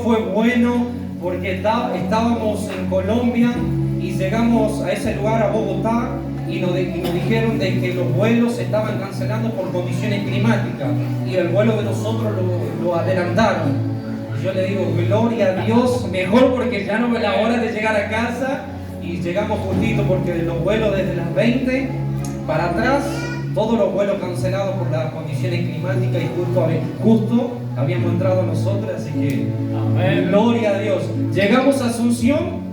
fue bueno porque estábamos en Colombia y llegamos a ese lugar, a Bogotá, y nos dijeron de que los vuelos se estaban cancelando por condiciones climáticas y el vuelo de nosotros lo adelantaron. Y yo le digo, gloria a Dios, mejor porque ya no es la hora de llegar a casa, y llegamos justito porque los vuelos desde las 20 para atrás, todos los vuelos cancelados por las condiciones climáticas, y justo habíamos entrado nosotros, así que amén. Gloria a Dios. Llegamos a Asunción,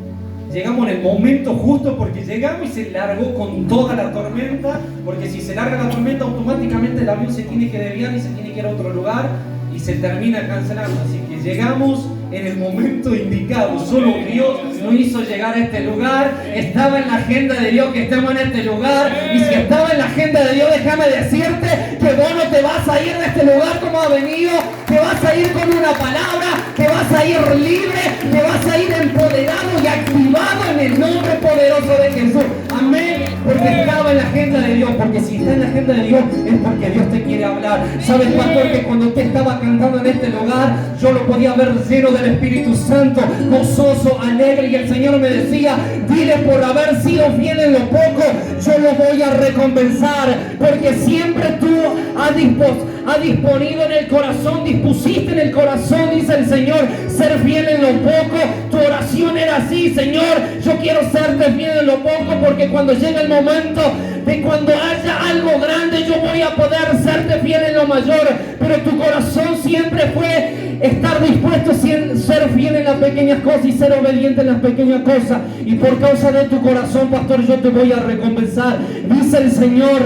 llegamos en el momento justo porque llegamos y se largó con toda la tormenta, porque si se larga la tormenta automáticamente el avión se tiene que desviar y se tiene que ir a otro lugar y se termina cancelando, así que llegamos en el momento indicado. Solo Dios nos hizo llegar a este lugar. Estaba en la agenda de Dios que estemos en este lugar. Y si estaba en la agenda de Dios, déjame decirte que vos no te vas a ir de este lugar como ha venido. Te vas a ir con una palabra, te vas a ir libre, te vas a ir empoderado y activado en el nombre poderoso de Jesús. Amén. Porque estaba en la agenda de Dios. Porque si está en la agenda de Dios es porque Dios te quiere hablar. ¿Sabes, pastor, que cuando usted estaba cantando en este lugar, yo lo podía ver lleno del Espíritu Santo, gozoso, alegre, y el Señor me decía, dile, por haber sido fiel en lo poco, yo lo voy a recompensar, porque siempre tú has disponido en el corazón, dispusiste en el corazón, dice el Señor, ser fiel en lo poco. Tu oración era así: Señor, yo quiero serte fiel en lo poco, porque cuando llegue el momento de cuando haya algo grande, yo voy a poder serte fiel en lo mayor. Pero tu corazón siempre fue estar dispuesto a ser fiel en las pequeñas cosas y ser obediente en las pequeñas cosas. Y por causa de tu corazón, pastor, yo te voy a recompensar. Dice el Señor,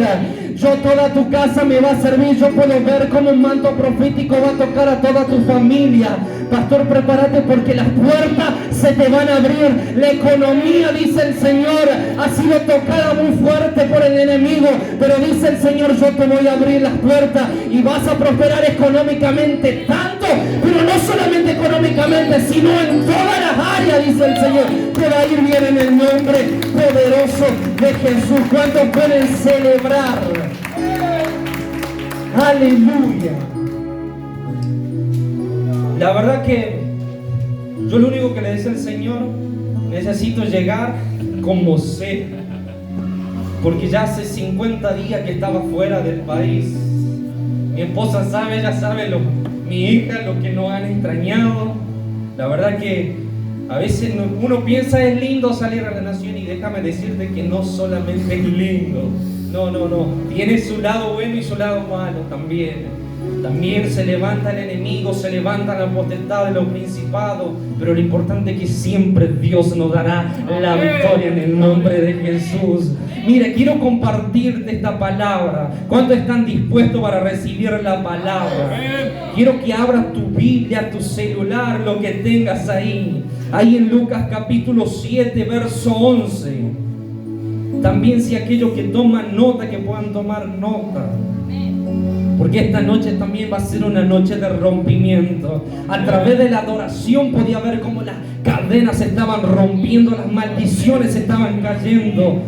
yo toda tu casa me va a servir. Yo puedo ver cómo un manto profético va a tocar a toda tu familia. Pastor, prepárate porque las puertas se te van a abrir. La economía, dice el Señor, ha sido tocada muy fuerte por el enemigo, pero dice el Señor, yo te voy a abrir las puertas y vas a prosperar económicamente tanto, pero no solamente económicamente, sino en todas las áreas, dice el Señor. Te va a ir bien en el nombre poderoso de Jesús. ¿Cuántos pueden celebrar? Aleluya. La verdad que yo lo único que le decía al Señor, necesito llegar como sé, porque ya hace 50 días que estaba fuera del país. Mi esposa sabe, ella sabe, mi hija, lo que nos han extrañado. La verdad que a veces uno piensa es lindo salir a la nación, y déjame decirte que no solamente es lindo. No. Tiene su lado bueno y su lado malo también. También se levanta el enemigo, se levanta la potestad de los principados, pero lo importante es que siempre Dios nos dará la victoria en el nombre de Jesús. Mire, quiero compartirte esta palabra. ¿Cuántos están dispuestos para recibir la palabra? Quiero que abras tu Biblia, tu celular, lo que tengas ahí. Ahí en Lucas capítulo 7, verso 11. También si aquellos que toman nota, que puedan tomar nota. Porque esta noche también va a ser una noche de rompimiento. A través de la adoración podía ver cómo las cadenas se estaban rompiendo, las maldiciones se estaban cayendo.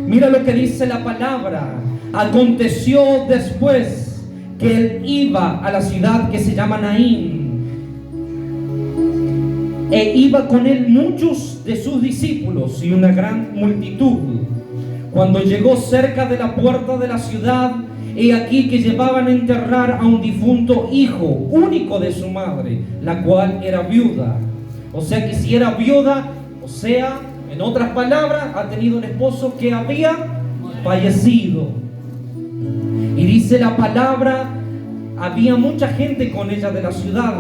Mira lo que dice la palabra. Aconteció después que él iba a la ciudad que se llama Naín, e iba con él muchos de sus discípulos y una gran multitud. Cuando llegó cerca de la puerta de la ciudad, he aquí que llevaban a enterrar a un difunto hijo único de su madre, la cual era viuda. O sea que si era viuda, o sea, en otras palabras, ha tenido un esposo que había fallecido. Y dice la palabra, había mucha gente con ella de la ciudad.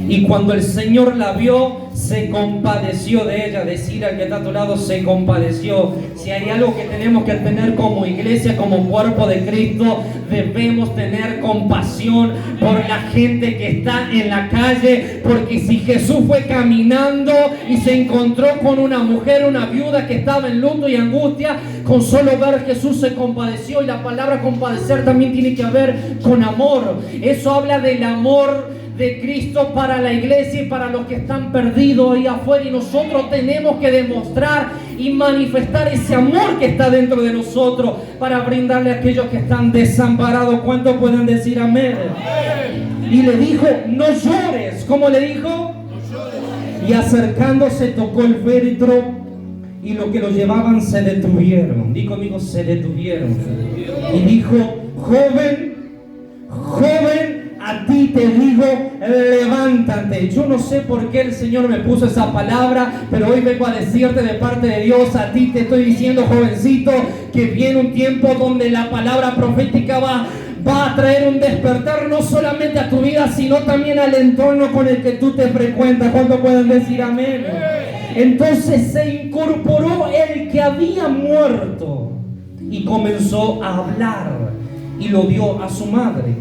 Y cuando el Señor la vio, se compadeció de ella. Decir al que está a tu lado, se compadeció. Si hay algo que tenemos que tener como iglesia, como cuerpo de Cristo, debemos tener compasión por la gente que está en la calle. Porque si Jesús fue caminando y se encontró con una mujer, una viuda que estaba en luto y angustia, con solo ver Jesús se compadeció. Y la palabra compadecer también tiene que ver con amor. Eso habla del amor de Cristo para la iglesia y para los que están perdidos ahí afuera, y nosotros tenemos que demostrar y manifestar ese amor que está dentro de nosotros para brindarle a aquellos que están desamparados. ¿Cuántos pueden decir amén? y le dijo, no llores. ¿Cómo le dijo? Y acercándose tocó el féretro y los que lo llevaban se detuvieron. Di conmigo, se detuvieron. Y dijo, joven, a ti te digo, levántate. Yo no sé por qué el Señor me puso esa palabra, pero hoy vengo a decirte de parte de Dios, a ti te estoy diciendo, jovencito, que viene un tiempo donde la palabra profética va a traer un despertar no solamente a tu vida, sino también al entorno con el que tú te frecuentas. ¿Cuánto pueden decir amén? Entonces se incorporó el que había muerto y comenzó a hablar y lo dio a su madre.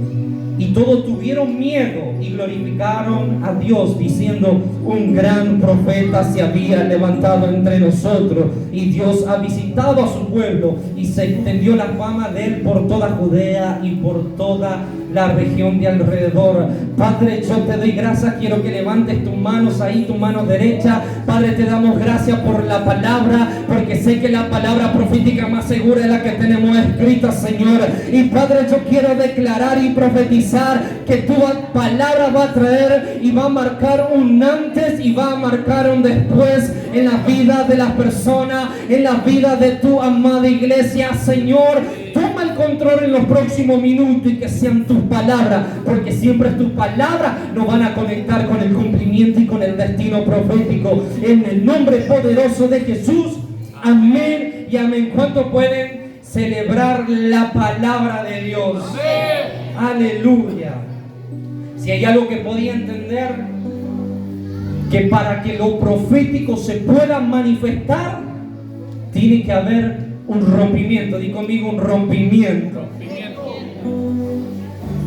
Y todos tuvieron miedo y glorificaron a Dios, diciendo, un gran profeta se había levantado entre nosotros y Dios ha visitado a su pueblo, y se extendió la fama de él por toda Judea y por toda la región de alrededor. Padre, yo te doy gracias, quiero que levantes tus manos ahí, tu mano derecha. Padre, te damos gracias por la palabra, porque sé que la palabra profética más segura es la que tenemos escrita, Señor. Y Padre, yo quiero declarar y profetizar que tu palabra va a traer y va a marcar un antes y va a marcar un después en la vida de las personas, en la vida de tu amada iglesia, Señor. Toma el control en los próximos minutos y que sean tus palabras, porque siempre tus palabras nos van a conectar con el cumplimiento y con el destino profético. En el nombre poderoso de Jesús, amén y amén. ¿Cuántos pueden celebrar la palabra de Dios? Amén. Aleluya. Si hay algo que podía entender, que para que lo profético se pueda manifestar, tiene que haber un rompimiento. Di conmigo, un rompimiento.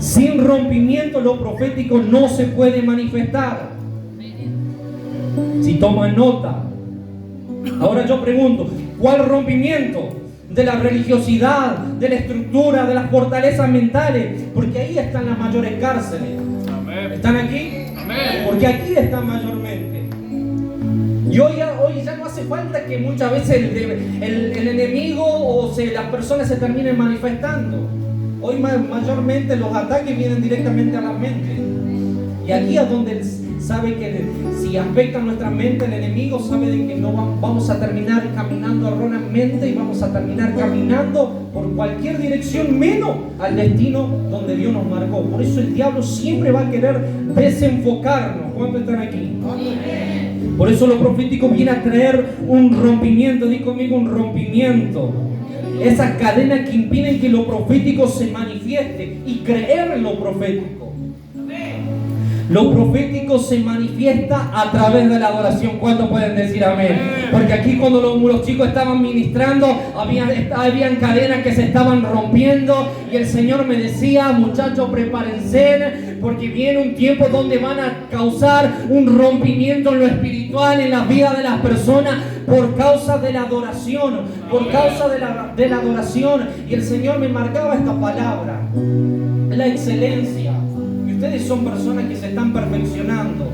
Sin rompimiento lo profético no se puede manifestar. Si toman nota. Ahora yo pregunto, ¿cuál rompimiento? De la religiosidad, de la estructura, de las fortalezas mentales, porque ahí están las mayores cárceles. Amén. ¿Están aquí? Amén. Porque aquí están mayormente. Y hoy ya no hace falta que muchas veces el enemigo o las personas se terminen manifestando. Hoy mayormente los ataques vienen directamente a la mente. Y aquí es donde sabe que si afecta nuestra mente, el enemigo sabe de que no vamos a terminar caminando erróneamente y vamos a terminar caminando por cualquier dirección menos al destino donde Dios nos marcó. Por eso el diablo siempre va a querer desenfocarnos. ¿Cuántos están aquí? Por eso lo profético viene a traer un rompimiento. Di conmigo, un rompimiento. Esas cadenas que impiden que lo profético se manifieste y creer en lo profético. Lo profético se manifiesta a través de la adoración. ¿Cuántos pueden decir amén? Porque aquí cuando los chicos estaban ministrando, habían cadenas que se estaban rompiendo y el Señor me decía, muchachos, prepárense, porque viene un tiempo donde van a causar un rompimiento en lo espiritual, en la vida de las personas, por causa de la adoración, por causa de la adoración. Y el Señor me marcaba esta palabra, la excelencia. Ustedes son personas que se están perfeccionando.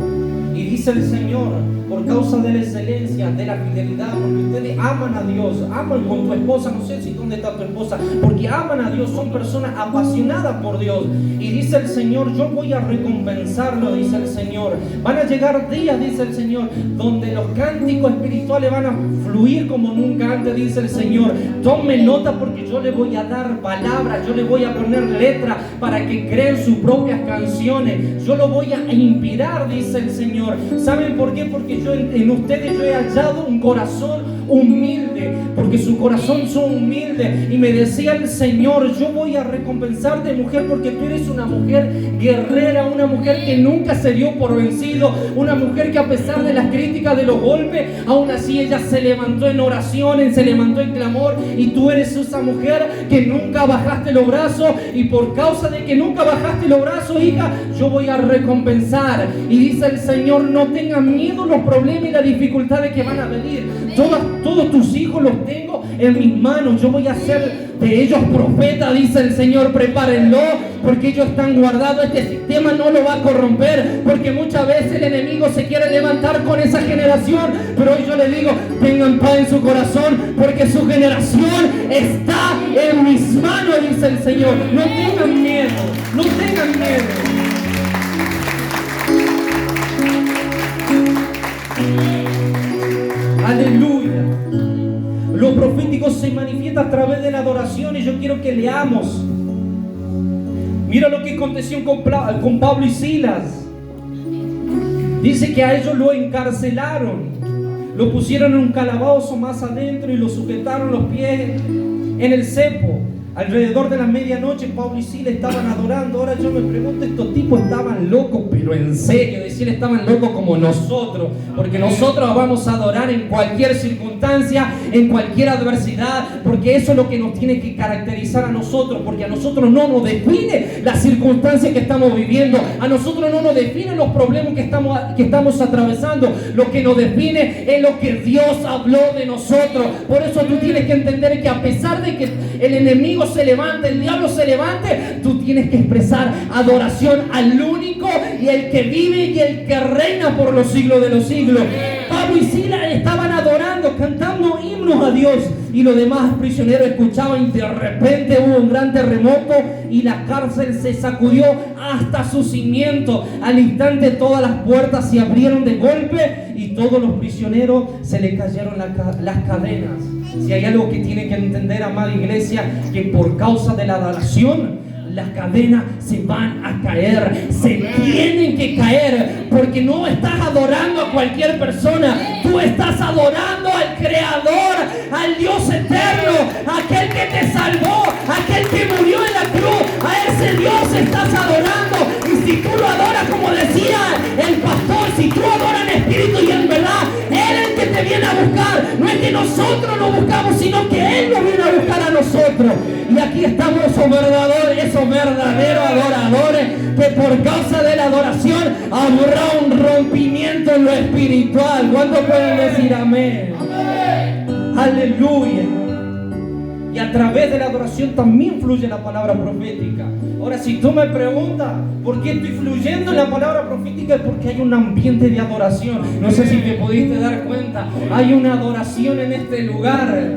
Y dice el Señor, por causa de la excelencia, de la fidelidad, porque ustedes aman a Dios, aman con tu esposa, no sé si dónde está tu esposa, porque aman a Dios, son personas apasionadas por Dios. Y dice el Señor, yo voy a recompensarlo, dice el Señor. Van a llegar días, dice el Señor, donde los cánticos espirituales van a fluir como nunca antes, dice el Señor. Tomen nota, porque yo le voy a dar palabras, yo le voy a poner letras para que creen sus propias canciones. Yo lo voy a inspirar, dice el Señor. ¿Saben por qué? Porque en ustedes yo he hallado un corazón humilde, porque su corazón son humildes. Y me decía el Señor, yo voy a recompensarte, mujer, porque tú eres una mujer guerrera, una mujer que nunca se dio por vencido, una mujer que a pesar de las críticas, de los golpes, aún así ella se levantó en oración, se levantó en clamor. Y tú eres esa mujer que nunca bajaste los brazos, y por causa de que nunca bajaste los brazos, hija, yo voy a recompensar. Y dice el Señor, no tengas miedo los problemas y las dificultades que van a venir. Todos tus hijos los tengo en mis manos. Yo voy a hacer de ellos profetas, dice el Señor. Prepárenlo, porque ellos están guardados. Este sistema no lo va a corromper, porque muchas veces el enemigo se quiere levantar con esa generación. Pero hoy yo les digo, tengan paz en su corazón, porque su generación está en mis manos, dice el Señor. No tengan miedo, no tengan miedo. a través de la adoración, y yo quiero que leamos. Mira lo que aconteció con Pablo y Silas. Dice que a ellos lo encarcelaron, lo pusieron en un calabozo más adentro y lo sujetaron los pies en el cepo. Alrededor de la medianoche Pablo y Silas estaban adorando. Ahora yo me pregunto, estos tipos estaban locos, pero en serio, decir estaban locos como nosotros, porque nosotros vamos a adorar en cualquier circunstancia, en cualquier adversidad, porque eso es lo que nos tiene que caracterizar a nosotros, porque a nosotros no nos define las circunstancias que estamos viviendo, a nosotros no nos definen los problemas que estamos atravesando. Lo que nos define es lo que Dios habló de nosotros. Por eso tú tienes que entender que a pesar de que el enemigo se levante, el diablo se levante, tú tienes que expresar adoración al único y el que vive y el que reina por los siglos de los siglos. Pablo y Silas estaban adorando, cantando himnos a Dios, y los demás prisioneros escuchaban, y de repente hubo un gran terremoto y la cárcel se sacudió hasta su cimiento. Al instante todas las puertas se abrieron de golpe y todos los prisioneros se les cayeron las cadenas. Si hay algo que tiene que entender, amada iglesia, que por causa de la adoración las cadenas se van a caer, se tienen que caer, porque no estás adorando a cualquier persona, tú estás adorando al Creador, al Dios eterno, aquel que te salvó, aquel que murió en la cruz. A ese Dios estás adorando. Y si tú lo adoras, como decía el pastor, si tú adoras en espíritu y en verdad, Él es el que te viene a buscar. No es que nosotros lo buscamos, sino que Él nos viene a buscar a nosotros. Y aquí estamos esos verdaderos adoradores, que por causa de la adoración habrá un rompimiento en lo espiritual. ¿Cuántos pueden decir amén? Amén. Aleluya. Y a través de la adoración también fluye la palabra profética. Ahora, si tú me preguntas por qué estoy fluyendo en la palabra profética, es porque hay un ambiente de adoración. No sé si te pudiste dar cuenta, hay una adoración en este lugar.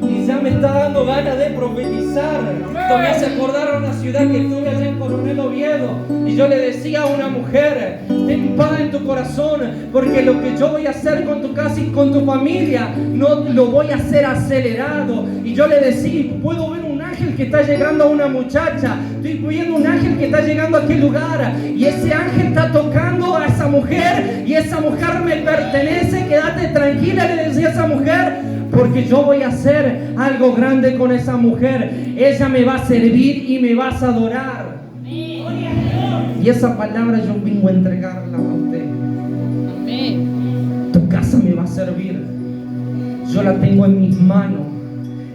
Y ya me está dando ganas de profetizar. Esto me hace acordar a una ciudad que estuve allá en Coronel Oviedo, y yo le decía a una mujer: ten paz en tu corazón, porque lo que yo voy a hacer con tu casa y con tu familia no lo voy a hacer acelerado. Y yo le decía: puedo ver un ángel que está llegando a una muchacha, estoy viendo un ángel que está llegando a aquel lugar, y ese ángel está tocando a esa mujer, y esa mujer me pertenece. Quédate tranquila, le decía a esa mujer, porque yo voy a hacer algo grande con esa mujer. Ella me va a servir y me vas a adorar. Y esa palabra yo vengo a entregarla a usted. Tu casa me va a servir. Yo la tengo en mis manos.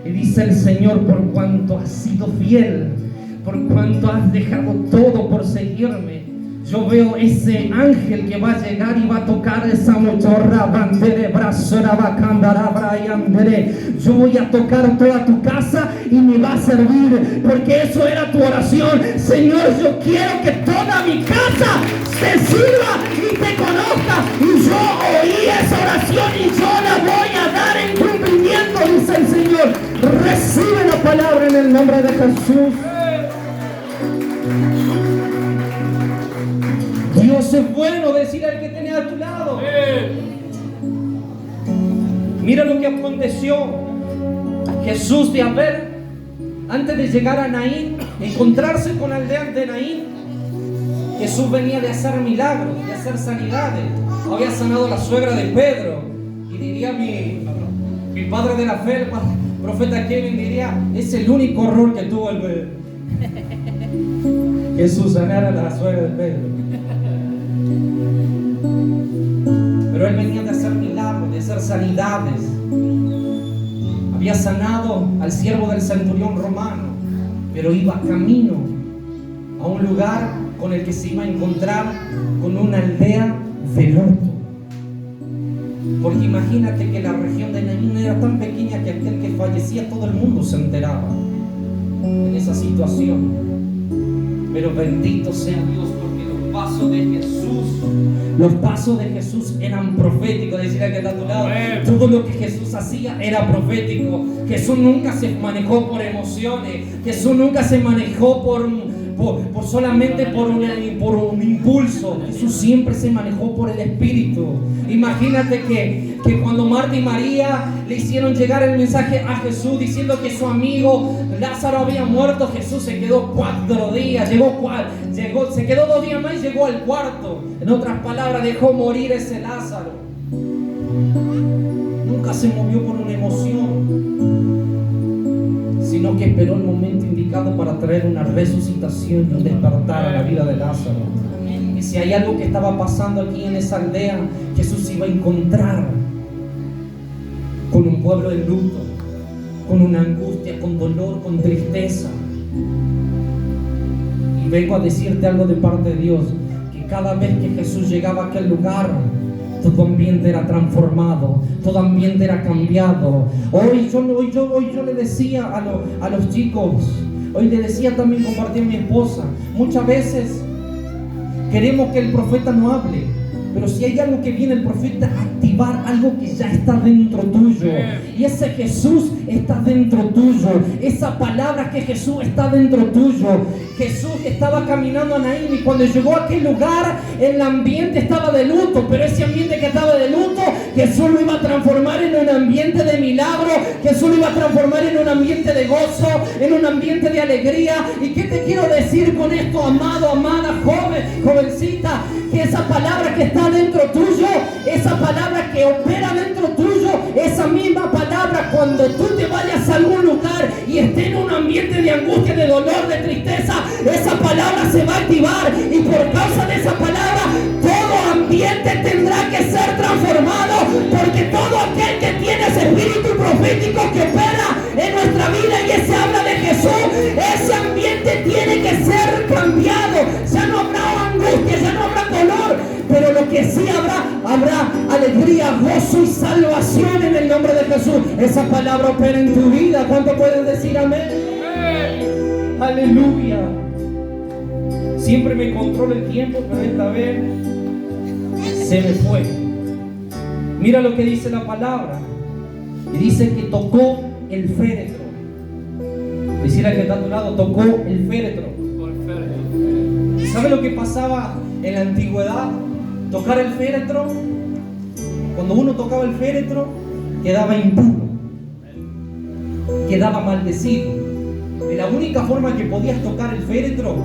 Y dice el Señor: por cuanto has sido fiel, por cuanto has dejado todo por seguirme, yo veo ese ángel que va a llegar y va a tocar esa mochorra bandere brasora bacandara brayandere. Yo voy a tocar toda tu casa y me va a servir, porque eso era tu oración. Señor, yo quiero que toda mi casa te sirva y te conozca. Y yo oí esa oración y yo la voy a dar en cumplimiento, dice el Señor. Recibe la palabra en el nombre de Jesús. Dios es bueno, decir al que tenés a tu lado. Mira lo que aconteció. Jesús de haber, antes de llegar a Naín, encontrarse con la aldea de Naín, Jesús venía de hacer milagros, de hacer sanidades. Había sanado a la suegra de Pedro. Y diría mi padre de la fe, el profeta Kevin, diría: es el único error que tuvo el bebé. Jesús sanara a la suegra de Pedro. Pero él venía de hacer milagros, de hacer sanidades. Había sanado al siervo del centurión romano, pero iba camino a un lugar con el que se iba a encontrar con una aldea de Lot. Porque imagínate que la región de Naín era tan pequeña que aquel que fallecía todo el mundo se enteraba en esa situación. Pero bendito sea Dios, porque los pasos de Jesús eran proféticos. Decir al que está a tu lado, todo lo que Jesús hacía era profético. Jesús nunca se manejó por emociones. Jesús nunca se manejó solamente por un impulso. Jesús siempre se manejó por el Espíritu. Imagínate que cuando Marta y María le hicieron llegar el mensaje a Jesús diciendo que su amigo Lázaro había muerto, Jesús se quedó 4 días, se quedó 2 días más y llegó al cuarto. En otras palabras, dejó morir ese Lázaro. Nunca se movió por una emoción, sino que esperó el momento indicado para traer una resucitación y un despertar a la vida de Lázaro. Y si hay algo que estaba pasando aquí en esa aldea, Jesús se iba a encontrar con un pueblo en luto, con una angustia, con dolor, con tristeza. Y vengo a decirte algo de parte de Dios, que cada vez que Jesús llegaba a aquel lugar, todo ambiente era transformado, todo ambiente era cambiado. Hoy yo le decía a los chicos, hoy le decía también, compartí a mi esposa, muchas veces queremos que el profeta no hable, pero si hay algo que viene el profeta a activar algo que ya está dentro tuyo, y ese Jesús está dentro tuyo, esa palabra que Jesús está dentro tuyo. Jesús estaba caminando a Naín y cuando llegó a aquel lugar el ambiente estaba de luto, pero ese ambiente que estaba de luto Jesús lo iba a transformar en un ambiente de milagro, Jesús lo iba a transformar en un ambiente de gozo, en un ambiente de alegría. ¿Y qué te quiero decir con esto, amado, amada, joven, jovencita? Que esa palabra que está dentro tuyo, esa palabra que opera dentro tuyo, esa misma palabra cuando tú te vayas a algún lugar y estés en un ambiente de angustia, de dolor, de tristeza, esa palabra se va a activar y por causa de esa palabra todo ambiente tendrá que ser transformado, porque todo aquel que tiene ese espíritu profético que opera en nuestra vida y ese habla de Jesús, ese ambiente tiene que ser cambiado. Ya no habrá angustia, ya no habrá dolor, pero lo que sí habrá alegría, gozo y salvación en el nombre de Jesús. Esa palabra opera en tu vida. ¿Cuánto pueden decir amén? Aleluya. Siempre me controla el tiempo, pero esta vez se me fue. Mira lo que dice la palabra. Y dice que tocó el féretro. Decirle al que está a tu lado, tocó el féretro. ¿Sabe lo que pasaba en la antigüedad? Tocar el féretro, cuando uno tocaba el féretro, quedaba impuro, quedaba maldecido. De la única forma que podías tocar el féretro,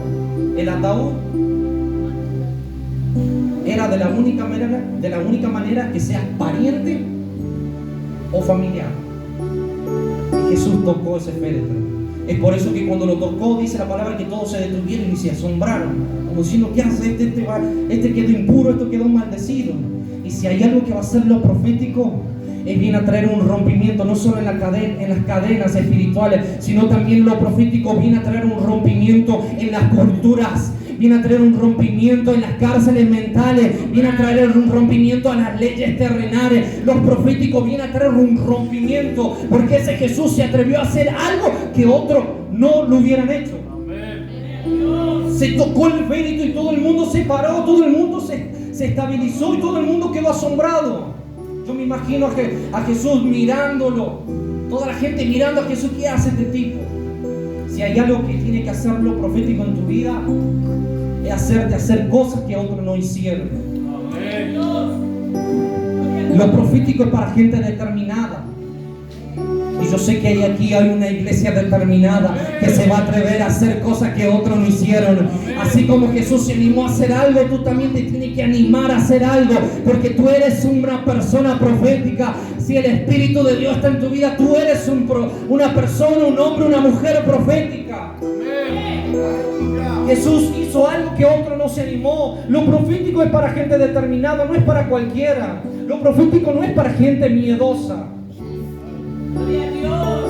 el ataúd, era de la única manera que seas pariente o familiar. Y Jesús tocó ese féretro. Es por eso que cuando lo tocó, dice la palabra que todos se detuvieron y se asombraron, como diciendo, ¿qué hace este quedó impuro, esto quedó maldecido? Y si hay algo que va a ser lo profético, es viene a traer un rompimiento, no solo en las cadenas espirituales, sino también lo profético viene a traer un rompimiento en las culturas, viene a traer un rompimiento en las cárceles mentales, viene a traer un rompimiento a las leyes terrenales. Los proféticos vienen a traer un rompimiento, porque ese Jesús se atrevió a hacer algo que otros no lo hubieran hecho. Se tocó el féretro y todo el mundo se paró, todo el mundo se estabilizó y todo el mundo quedó asombrado. Yo me imagino a Jesús mirándolo, toda la gente mirando a Jesús. ¿Qué hace este tipo? Si hay algo que tiene que hacer lo profético en tu vida, es hacerte hacer cosas que otros no hicieron. Lo profético es para gente determinada. Y yo sé que aquí hay una iglesia determinada que se va a atrever a hacer cosas que otros no hicieron. Así como Jesús se animó a hacer algo, tú también te tienes que animar a hacer algo, porque tú eres una persona profética. Si el Espíritu de Dios está en tu vida, tú eres una persona, un hombre, una mujer profética. Jesús hizo algo que otro no se animó. Lo profético es para gente determinada, no es para cualquiera. Lo profético no es para gente miedosa,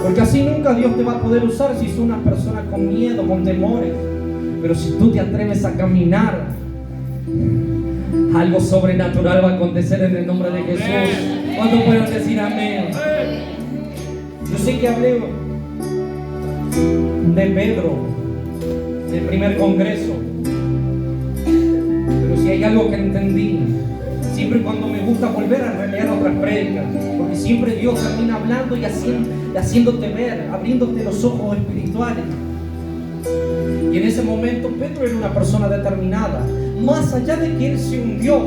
porque así nunca Dios te va a poder usar si sos una persona con miedo, con temores. Pero si tú te atreves a caminar, algo sobrenatural va a acontecer en el nombre de Jesús. ¿Cuántos pueden decir amén? Yo sé que hablé de Pedro, del primer congreso, pero si hay algo que entendí, siempre cuando me gusta volver a releer otras prédicas, porque siempre Dios termina hablando y haciéndote ver, abriéndote los ojos espirituales. Y en ese momento Pedro era una persona determinada, más allá de que él se hundió,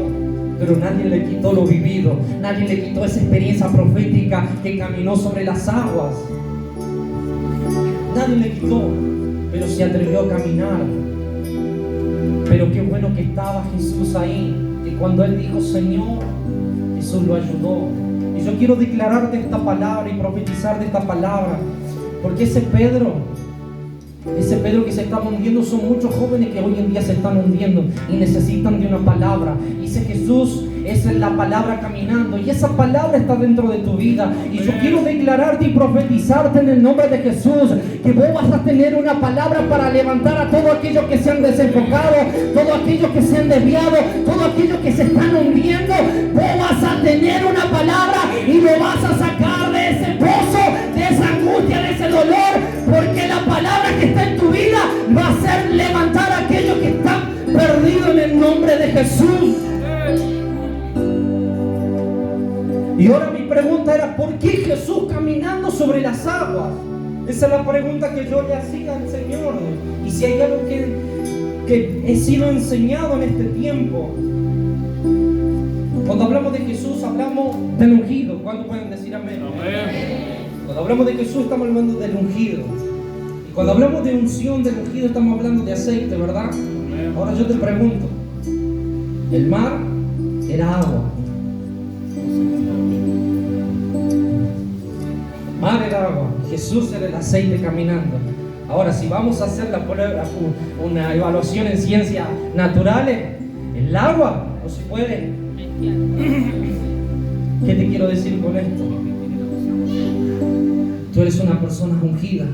pero nadie le quitó lo vivido, nadie le quitó esa experiencia profética que caminó sobre las aguas. Nadie le quitó, pero se atrevió a caminar. Pero qué bueno que estaba Jesús ahí, y cuando él dijo Señor, Jesús lo ayudó. Y yo quiero declararte esta palabra y profetizar de esta palabra, porque ese Pedro que se estaba hundiendo, son muchos jóvenes que hoy en día se están hundiendo y necesitan de una palabra. Y ese Jesús es la palabra caminando, y esa palabra está dentro de tu vida. Y yo quiero declararte y profetizarte en el nombre de Jesús que vos vas a tener una palabra para levantar a todos aquellos que se han desenfocado, todos aquellos que se han desviado, todos aquellos que se están hundiendo. Vos vas a tener una palabra y lo vas a sacar de ese pozo, de esa angustia, de ese dolor, porque la palabra que está en tu vida va a hacer levantar a aquellos que están perdidos en el nombre de Jesús. Y ahora mi pregunta era, ¿por qué Jesús caminando sobre las aguas? Esa es la pregunta que yo le hacía al Señor. Y si hay algo que he sido enseñado en este tiempo, cuando hablamos de Jesús hablamos del ungido. ¿Cuántos pueden decir amén? Cuando hablamos de Jesús estamos hablando del ungido. Y cuando hablamos de unción del ungido estamos hablando de aceite, ¿verdad? Ahora yo te pregunto, el mar era agua. Mar era agua, Jesús era el aceite caminando. Ahora, si vamos a hacer una evaluación en ciencias naturales, el agua no se puede. ¿Qué te quiero decir con esto? Tú eres una persona ungida,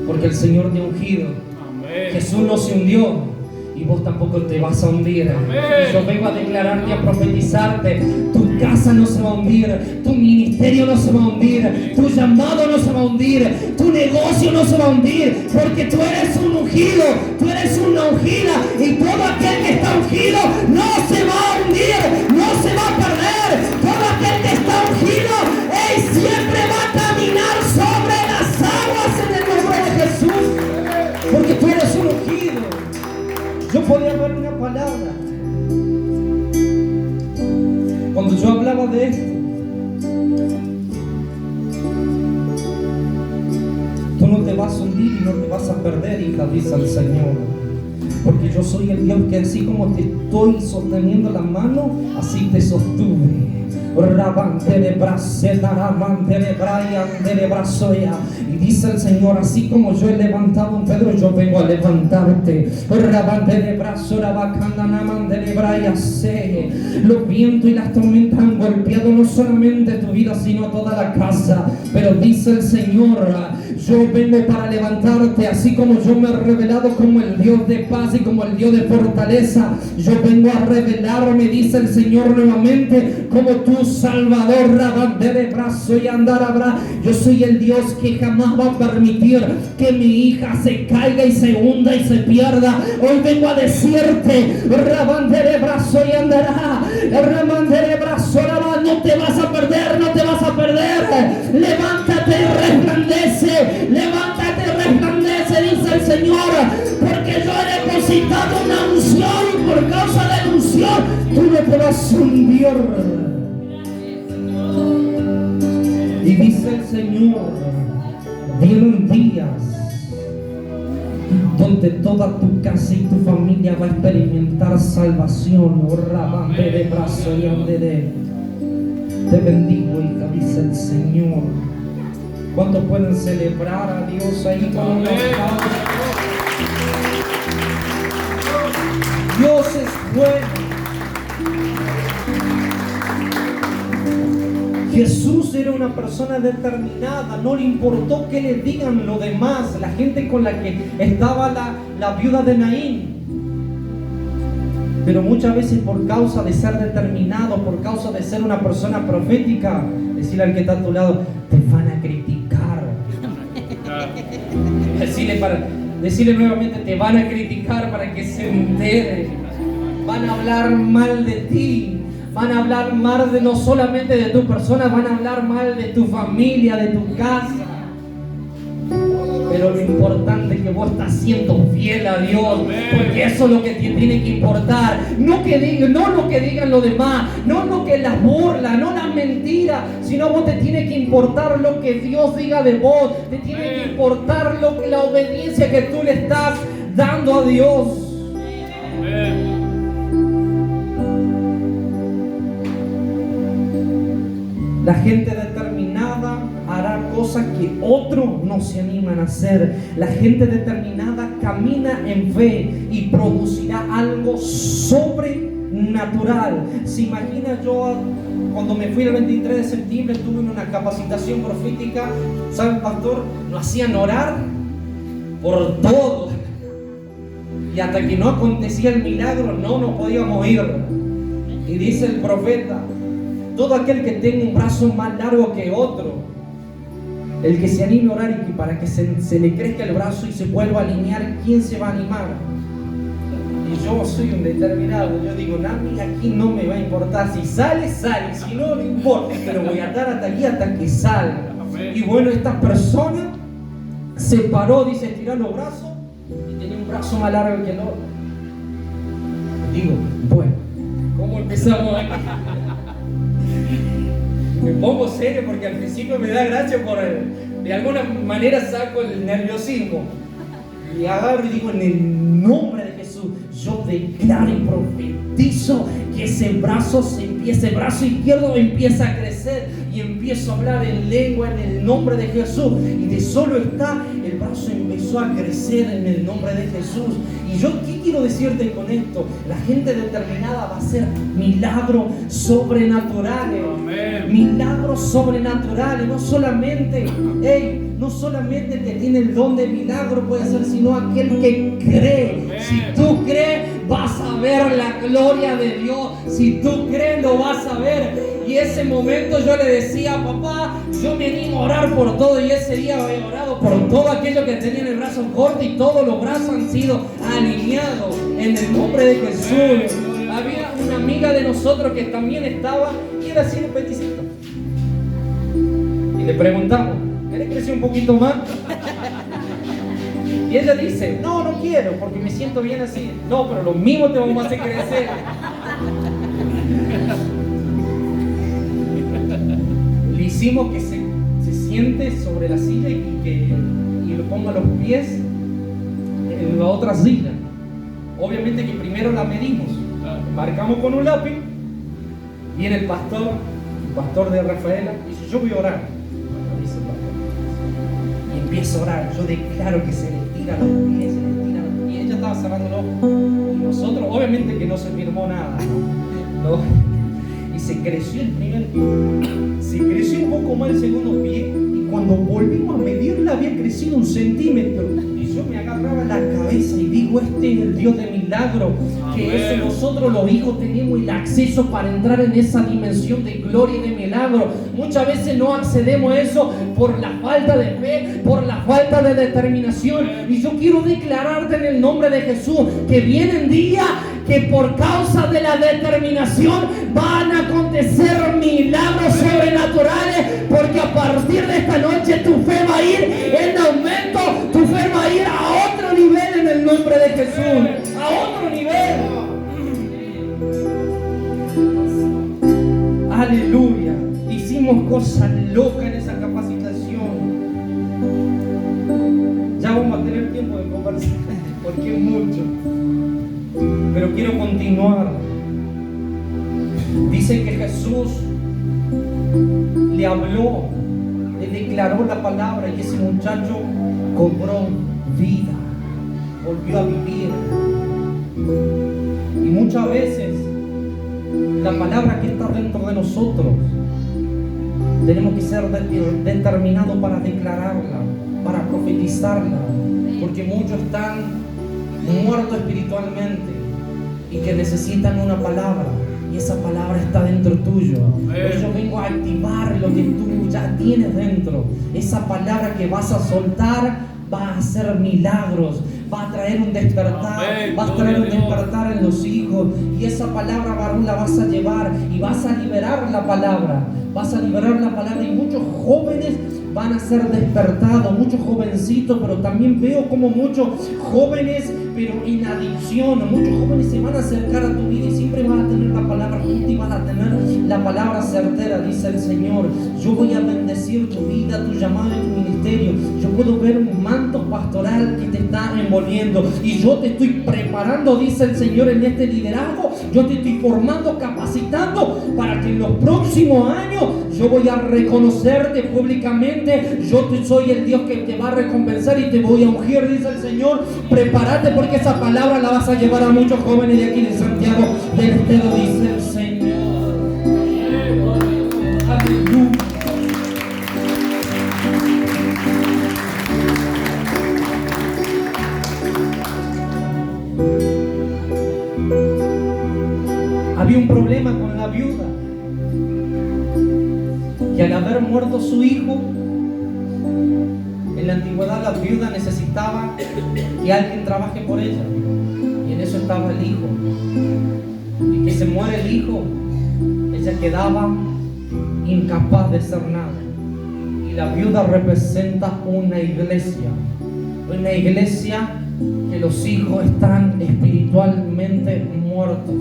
porque el Señor te ha ungido. Jesús no se hundió y vos tampoco te vas a hundir. Y yo vengo a declararte y a profetizarte: tu casa no se va a hundir, tu ministerio no se va a hundir, tu llamado no se va a hundir, tu negocio no se va a hundir, porque tú eres un ungido, tú eres una ungida, y todo aquel que está ungido no se va a hundir, no se va a perder. Todo aquel que está ungido, él siempre va a caminar sobre las aguas en el nombre de Jesús, porque tú eres un ungido. Yo podía dar una palabra. Cuando yo hablaba de esto, tú no te vas a hundir y no te vas a perder, hija, dice el Señor. Porque yo soy el Dios que así como te estoy sosteniendo la mano, así te sostuve. Y dice el Señor: así como yo he levantado a Pedro, yo vengo a levantarte. Los vientos y las tormentas han golpeado no solamente tu vida, sino toda la casa. Pero dice el Señor: yo vengo para levantarte. Así como yo me he revelado como el Dios de paz y como el Dios de fortaleza, yo vengo a revelarme, dice el Señor nuevamente, como tu Salvador. De brazo y andar habrá. Yo soy el Dios que jamás va a permitir que mi hija se caiga y se hunda y se pierda. Hoy vengo a decirte: de brazo y andará. De brazo, no te vas a perder, no te vas a perder. Levántate y resplandece, levántate y resplandece, dice el Señor, porque yo he depositado una unción, y por causa de la unción tú no te vas a hundir. Y dice el Señor: vienen días donde toda tu casa y tu familia va a experimentar salvación. De brazo y anderé. Te bendigo, hija, dice el Señor. ¿Cuántos pueden celebrar a Dios ahí con un aplauso? Dios es bueno. Jesús era una persona determinada, no le importó que le digan lo demás, la gente con la que estaba la viuda de Naín. Pero muchas veces, por causa de ser determinado, por causa de ser una persona profética, decirle al que está a tu lado: te van a criticar. Decirle nuevamente: te van a criticar, para que se entere. Van a hablar mal de ti. Van a hablar mal no solamente de tu persona, van a hablar mal de tu familia, de tu casa. Pero lo importante es que vos estás siendo fiel a Dios, porque eso es lo que te tiene que importar. No lo que digan los demás, no lo que las burlas, no las mentiras, sino vos te tiene que importar lo que Dios diga de vos. Te tiene que importar la obediencia que tú le estás dando a Dios. La gente determinada hará cosas que otros no se animan a hacer. La gente determinada camina en fe y producirá algo sobrenatural. Se imagina, yo cuando me fui el 23 de septiembre tuve una capacitación profética. ¿Saben, pastor? Nos hacían orar por todo. Y hasta que no acontecía el milagro no nos podíamos ir. Y dice el profeta: todo aquel que tenga un brazo más largo que otro, el que se anime a orar y que para que se le crezca el brazo y se vuelva a alinear, ¿quién se va a animar? Y yo soy un determinado. Yo digo, Nami, aquí no me va a importar. Si sale, sale. Si no, no importa. Pero voy a estar hasta aquí hasta que salga. Y bueno, esta persona se paró, dice, estirar los brazos y tenía un brazo más largo que el otro. Digo, bueno, ¿cómo empezamos aquí? Me pongo serio porque al principio me da gracia de alguna manera saco el nerviosismo y agarro y digo, en el nombre de Jesús yo declaro y profetizo que ese brazo izquierdo empieza a crecer y empiezo a hablar en lengua en el nombre de Jesús, y de solo está, el brazo empezó a crecer en el nombre de Jesús. Y yo, ¿qué quiero decirte con esto? La gente determinada va a hacer milagros sobrenaturales. Amén. Milagros sobrenaturales. No solamente el que tiene el don de milagro puede ser, sino aquel que cree. Amén. Si tú crees, vas a ver la gloria de Dios. Si tú crees, lo vas a ver. Y ese momento yo le decía, papá, yo me animo a orar por todo. Y ese día había orado por todo aquello que tenían el brazo corto, y todos los brazos han sido alineados en el nombre de Jesús. Había una amiga de nosotros que también estaba y era así de peticito. Y le preguntamos, ¿querés crecer un poquito más? Y ella dice, no quiero porque me siento bien así. No, pero lo mismo te vamos a hacer crecer. Le hicimos que se siente sobre la silla y lo ponga los pies en la otra silla. Obviamente que primero la medimos, marcamos con un lápiz. Viene el pastor de Rafaela, y dice, yo voy a orar. Dice el pastor. Y empieza a orar. Yo declaro que se le tira los pies, y ella estaba cerrando los ojos. Y nosotros, obviamente que no se firmó nada, ¿no? Y se creció el primer pie, se creció un poco más el segundo pie, y cuando volvimos a medirla había crecido 1 centímetro. Y yo me agarraba la cabeza y digo, este es el Dios de milagro, que eso nosotros los hijos tenemos el acceso para entrar en esa dimensión de gloria y de milagro. Muchas veces no accedemos a eso por la falta de fe, por la falta de determinación. Y yo quiero declararte en el nombre de Jesús que vienen días que por causa de la determinación van a acontecer milagros sobrenaturales, porque a partir de esta noche tu fe va a ir en aumento, tu fe va a ir a otro nivel en el nombre de Jesús, a otro nivel. Aleluya. Hicimos cosas locas en esa capacitación. Ya vamos a tener tiempo de conversar porque es mucho, pero quiero continuar. Dice que Jesús le habló, le declaró la palabra, y ese muchacho cobró vida, volvió a vivir. Y muchas veces la palabra que está dentro de nosotros tenemos que ser determinados para declararla, para profetizarla, porque muchos están muertos espiritualmente y que necesitan una palabra, y esa palabra está dentro tuyo. Hoy yo vengo a activar lo que tú ya tienes dentro. Esa palabra que vas a soltar va a hacer milagros, va a traer un despertar, va a traer un despertar en los hijos. Y esa palabra, varón, la vas a llevar y vas a liberar la palabra. Vas a liberar la palabra y muchos jóvenes van a ser despertados, muchos jovencitos, pero también veo como muchos jóvenes, pero en adicción, muchos jóvenes se van a acercar a tu vida y siempre vas a tener la palabra justa y vas a tener la palabra certera, dice el Señor. Yo voy a bendecir tu vida, tu llamado y tu ministerio. Yo puedo ver un manto pastoral que te está envolviendo y yo te estoy preparando, dice el Señor, en este liderazgo. Yo te estoy formando, capacitando para que en los próximos años yo voy a reconocerte públicamente. Yo soy el Dios que te va a recompensar y te voy a ungir, dice el Señor. Prepárate porque esa palabra la vas a llevar a muchos jóvenes de aquí de Santiago del Estero, dice el Señor. Aleluya. Había un problema con la viuda, y al haber muerto su hijo, en la antigüedad la viuda necesitaba que alguien trabaje por ella, y en eso estaba el hijo. Y que se muere el hijo, ella quedaba incapaz de hacer nada. Y la viuda representa una iglesia que los hijos están espiritualmente muertos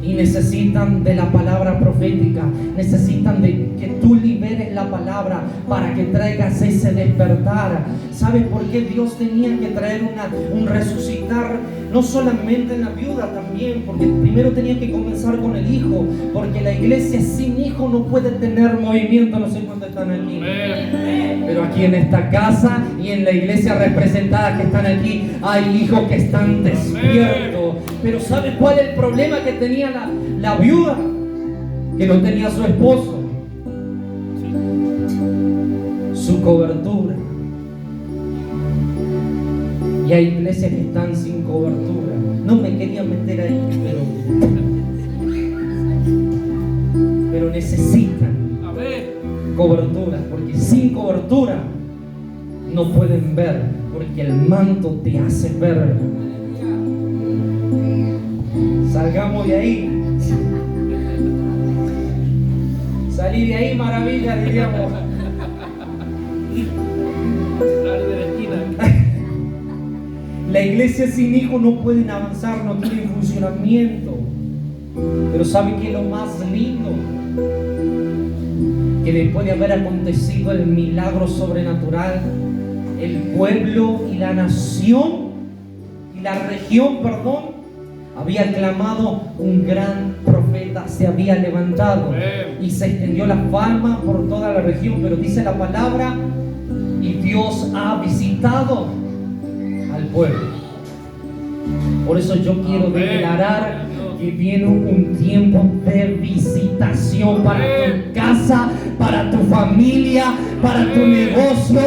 y necesitan de la palabra profética, necesitan de que tú liberes la palabra para que traigas ese despertar. ¿Sabes por qué Dios tenía que traer un resucitar? No solamente en la viuda, también, porque primero tenía que comenzar con el hijo, porque la iglesia sin hijo no puede tener movimiento. No sé cuántos están aquí, pero aquí en esta casa y en la iglesia representada que están aquí, hay hijos que están despiertos. Pero ¿sabe cuál es el problema que tenía la viuda? Que no tenía su esposo, su cobertura. Y hay iglesias que están sin cobertura. No me quería meter ahí, pero necesitan cobertura, porque sin cobertura no pueden ver, porque el manto te hace ver. Salgamos de ahí. Salí de ahí, maravilla, diríamos. La iglesia sin hijos no pueden avanzar, no tienen funcionamiento. Pero ¿saben qué es lo más lindo? Que después de haber acontecido el milagro sobrenatural, el pueblo y la nación y la región, había clamado, un gran profeta se había levantado y se extendió la fama por toda la región. Pero dice la palabra, y Dios ha visitado al pueblo. Por eso yo quiero declarar que viene un tiempo de visitación para tu casa, para tu familia, para tu negocio,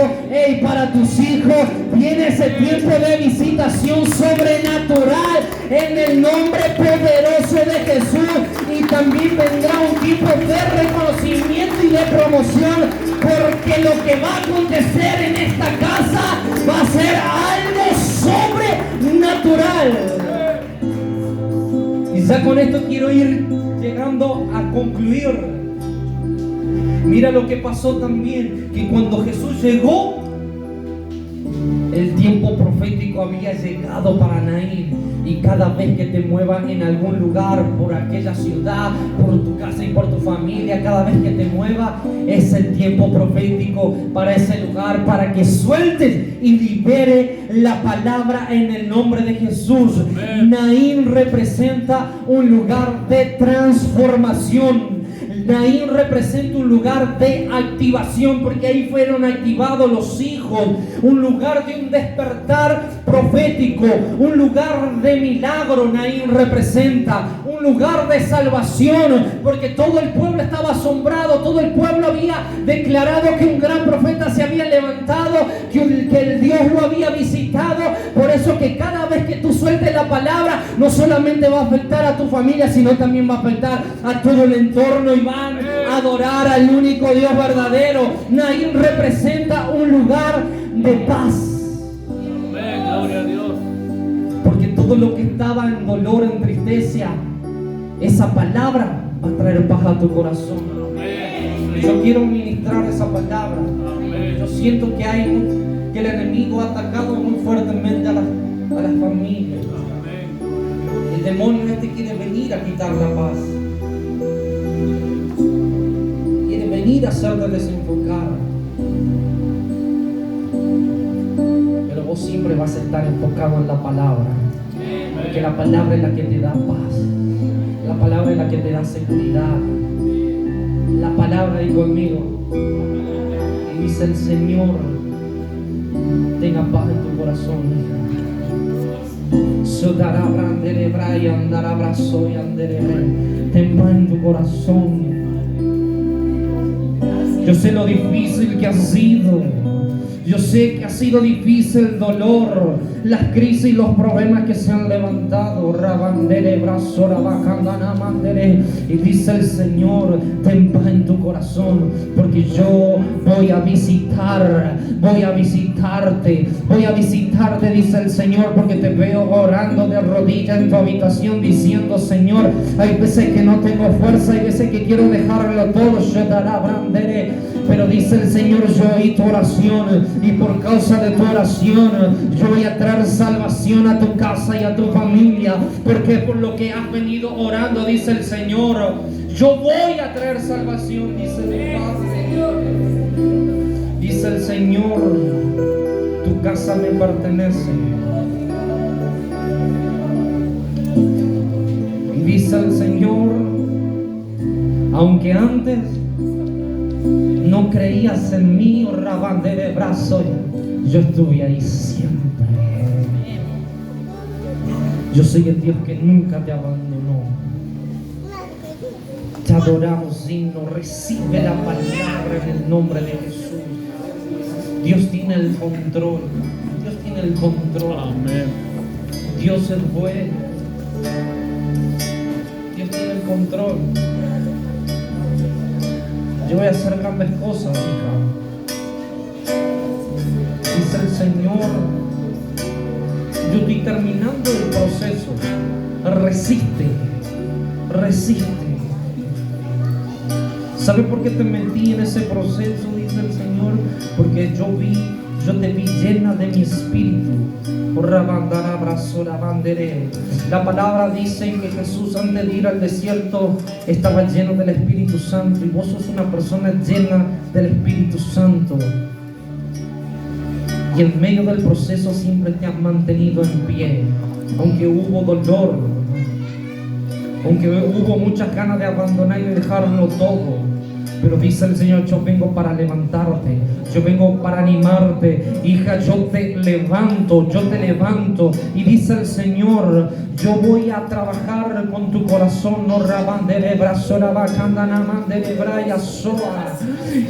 para tus hijos. Viene ese tiempo de visitación sobrenatural en el nombre poderoso de Jesús. Y también vendrá un tiempo de reconocimiento y de promoción, porque lo que va a acontecer en esta casa va a ser algo sobrenatural. Y ya con esto quiero ir llegando a concluir. Mira lo que pasó también, que cuando Jesús llegó, el tiempo profético había llegado para Naín. Y cada vez que te muevas en algún lugar, por aquella ciudad, por tu casa y por tu familia, cada vez que te muevas, es el tiempo profético para ese lugar, para que sueltes y libere la palabra en el nombre de Jesús. Naín representa un lugar de transformación. Naín representa un lugar de activación, porque ahí fueron activados los hijos. Un lugar de un despertar profético, un lugar de milagro. Naín representa un lugar de salvación, porque todo el pueblo estaba asombrado, todo el pueblo había declarado que un gran profeta se había levantado, que el Dios lo había visitado. Por eso que cada vez que tú sueltes la palabra, no solamente va a afectar a tu familia, sino también va a afectar a todo el entorno, y van a adorar al único Dios verdadero. Naín representa un lugar de paz. Amén, gloria a Dios. todo lo que estaba en dolor, en tristeza, esa palabra va a traer paz a tu corazón. Yo quiero ministrar esa palabra. Yo siento que el enemigo ha atacado muy fuertemente a las familias. El demonio quiere venir a quitar la paz. Quiere venir a hacerte desenfocar. Pero vos siempre vas a estar enfocado en la palabra. Porque la palabra es la que te da paz. La palabra es la que te da seguridad. La palabra y conmigo. Y dice el Señor, tenga paz en tu corazón, hija. Ten paz en tu corazón. Yo sé lo difícil que ha sido. Yo sé que ha sido difícil el dolor, las crisis y los problemas que se han levantado. Y dice el Señor, ten paz en tu corazón, porque yo voy a visitarte, dice el Señor, porque te veo orando de rodillas en tu habitación diciendo, Señor, hay veces que no tengo fuerza, hay veces que quiero dejarlo todo, pero dice el Señor, yo oí tu oración y por causa de tu oración yo voy a traer salvación a tu casa y a tu familia, porque por lo que has venido orando, dice el Señor, yo voy a traer salvación, dice el Padre. Dice el Señor, tu casa me pertenece. Y dice el Señor, aunque antes no creías en mí, oh rabandé de brazo, yo estuve ahí siempre. Yo soy el Dios que nunca te abandonó. Te adoramos, digno. Recibe la palabra en el nombre de Jesús. Dios tiene el control. Dios tiene el control. Amén. Dios es bueno. Dios tiene el control. Yo voy a hacer grandes cosas, hija. Dice el Señor, yo estoy terminando el proceso. Resiste. ¿Sabe por qué te metí en ese proceso? Dice el Señor, porque yo te vi llena de mi espíritu. La palabra dice que Jesús, antes de ir al desierto, estaba lleno del Espíritu Santo, y vos sos una persona llena del Espíritu Santo, y en medio del proceso siempre te has mantenido en pie, aunque hubo dolor, aunque hubo muchas ganas de abandonar y de dejarlo todo. Pero dice el Señor, yo vengo para levantarte, yo vengo para animarte, hija, yo te levanto. Y dice el Señor, yo voy a trabajar con tu corazón. No rabandere brazola bacandana mandere braya soa.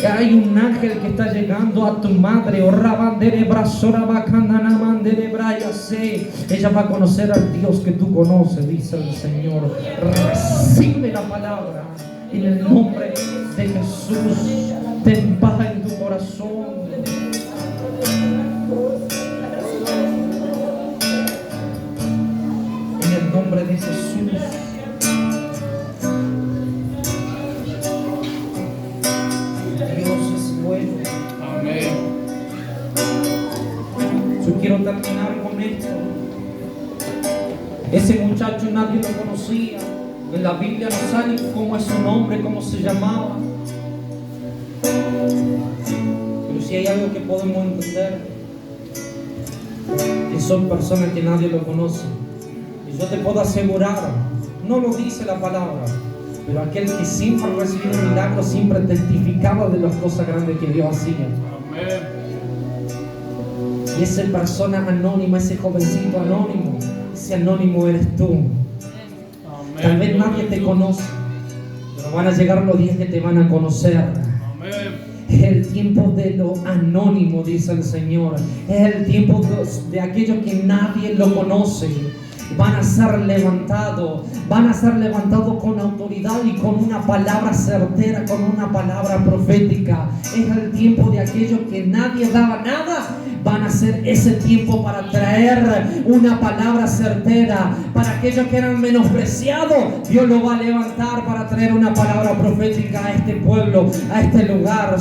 Hay un ángel que está llegando a tu madre. O rabandere brazola bacandana mandere braya se. Ella va a conocer al Dios que tú conoces, dice el Señor. Recibe la palabra en el nombre de Jesús. Ten paz en tu corazón. En el nombre de Jesús. Dios es bueno. Amén. Yo quiero terminar con esto. Ese muchacho nadie lo conocía. En la Biblia no sale cómo es su nombre, cómo se llamaba. Pero si hay algo que podemos entender, que son personas que nadie lo conoce. Y yo te puedo asegurar, no lo dice la palabra, pero aquel que siempre recibió un milagro siempre testificaba de las cosas grandes que Dios hacía. Amén. Y esa persona anónima, ese jovencito anónimo, ese anónimo eres tú. Tal vez nadie te conoce, pero van a llegar los días que te van a conocer. Amén. Es el tiempo de lo anónimo, dice el Señor. Es el tiempo de aquellos que nadie lo conoce. Van a ser levantados con autoridad y con una palabra certera, con una palabra profética. Es el tiempo de aquellos que nadie daba nada, van a ser ese tiempo para traer una palabra certera. Para aquellos que eran menospreciados, Dios lo va a levantar para traer una palabra profética a este pueblo, a este lugar.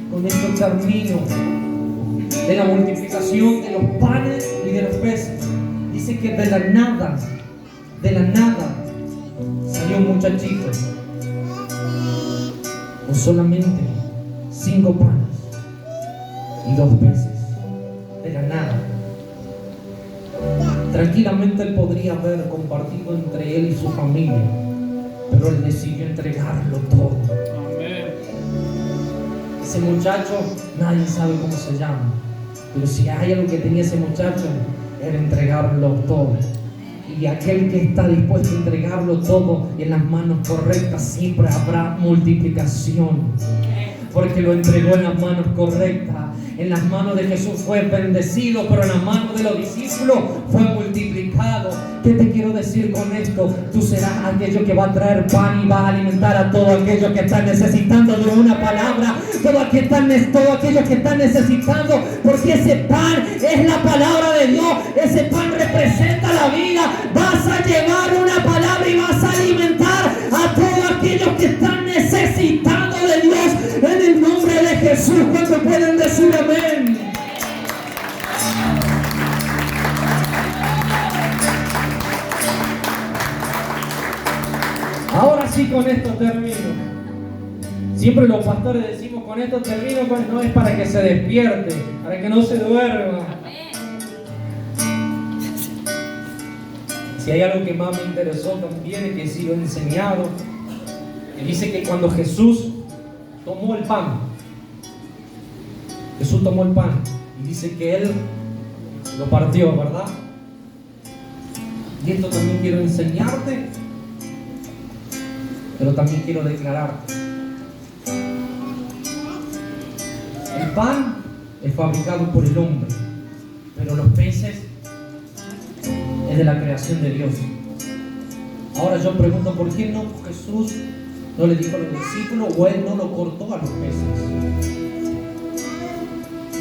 Con esto termino de la multiplicación de los panes y de los peces. Dice que de la nada salió un muchachito con solamente 5 panes y 2 peces. De la nada. Tranquilamente él podría haber compartido entre él y su familia, pero él decidió entregarlo todo. Ese muchacho, nadie sabe cómo se llama, pero si hay algo que tenía ese muchacho, era entregarlo todo. Y aquel que está dispuesto a entregarlo todo en las manos correctas, siempre habrá multiplicación, porque lo entregó en las manos correctas. En las manos de Jesús fue bendecido, pero en las manos de los discípulos fue multiplicado. ¿Qué te quiero decir con esto? Tú serás aquello que va a traer pan y va a alimentar a todos aquellos que están necesitando de una palabra, todos aquellos que están necesitando, porque ese pan es la palabra de Dios, ese pan representa la vida. Vas a llevar una palabra y vas a alimentar a todos aquellos que están necesitando de Dios, en el nombre de Jesús. ¿Cuántos pueden decir amén? Ahora sí, con esto termino. Siempre los pastores decimos con esto termino, pues no es para que se despierte, para que no se duerma. Si hay algo que más me interesó también es que he sido enseñado, que dice que cuando Jesús tomó el pan y dice que Él lo partió, ¿verdad? Y esto también quiero enseñarte, pero también quiero declararte. El pan es fabricado por el hombre, pero los peces es de la creación de Dios. Ahora yo pregunto, ¿por qué no Jesús no le dijo a los discípulos o Él no lo cortó a los peces?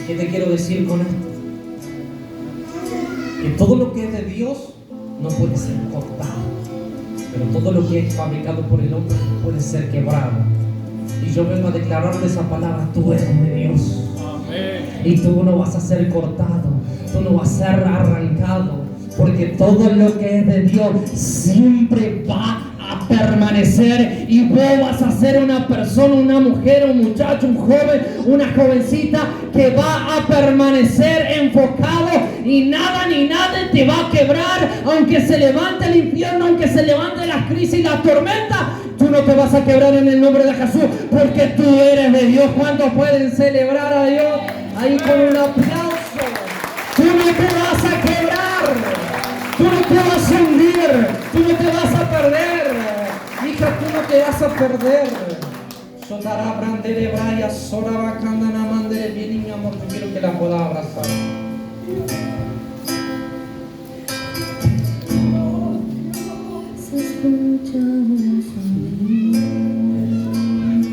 ¿Qué te quiero decir con esto? Que todo lo que es de Dios no puede ser cortado, pero todo lo que es fabricado por el hombre puede ser quebrado. Y yo vengo a declararte esa palabra: tú eres de Dios. Amén. Y tú no vas a ser cortado, tú no vas a ser arrancado, porque todo lo que es de Dios siempre va a permanecer, y vos vas a ser una persona, una mujer, un muchacho, un joven, una jovencita que va a permanecer enfocado, y nada ni nadie te va a quebrar. Aunque se levante el infierno, aunque se levante las crisis y las tormentas, tú no te vas a quebrar en el nombre de Jesús, porque tú eres de Dios. ¿Cuántos pueden celebrar a Dios ahí con un aplauso? Tú no te vas a quebrar, tú no te vas a hundir, tú no te vas a perder, hija, tú no te vas a perder. Bien, mi amor, yo quiero que la pueda abrazar.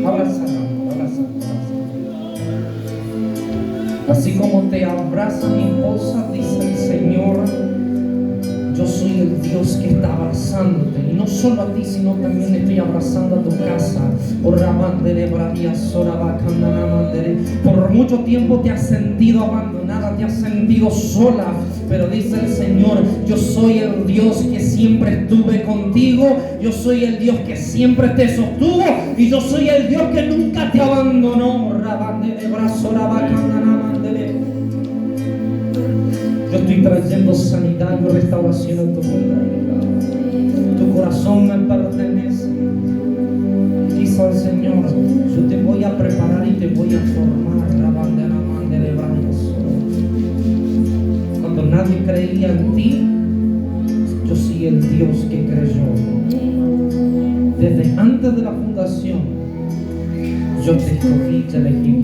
Abrázala. Así como te abraza mi esposa, dice el Señor, yo soy el Dios que está abrazándote, y no solo a ti, sino también estoy abrazando a tu casa. Por mucho tiempo te has sentido abandonada, te has sentido sola, pero dice el Señor: yo soy el Dios que siempre estuve contigo, yo soy el Dios que siempre te sostuvo, y yo soy el Dios que nunca te abandonó. Yo estoy trayendo sanidad y restauración a tu vida. Tu corazón me pertenece. Dice el Señor: yo te voy a preparar y te voy a formar. La bandera de brazos. Cuando nadie creía en ti, yo soy el Dios que creyó. Desde antes de la fundación, yo te escogí, te elegí.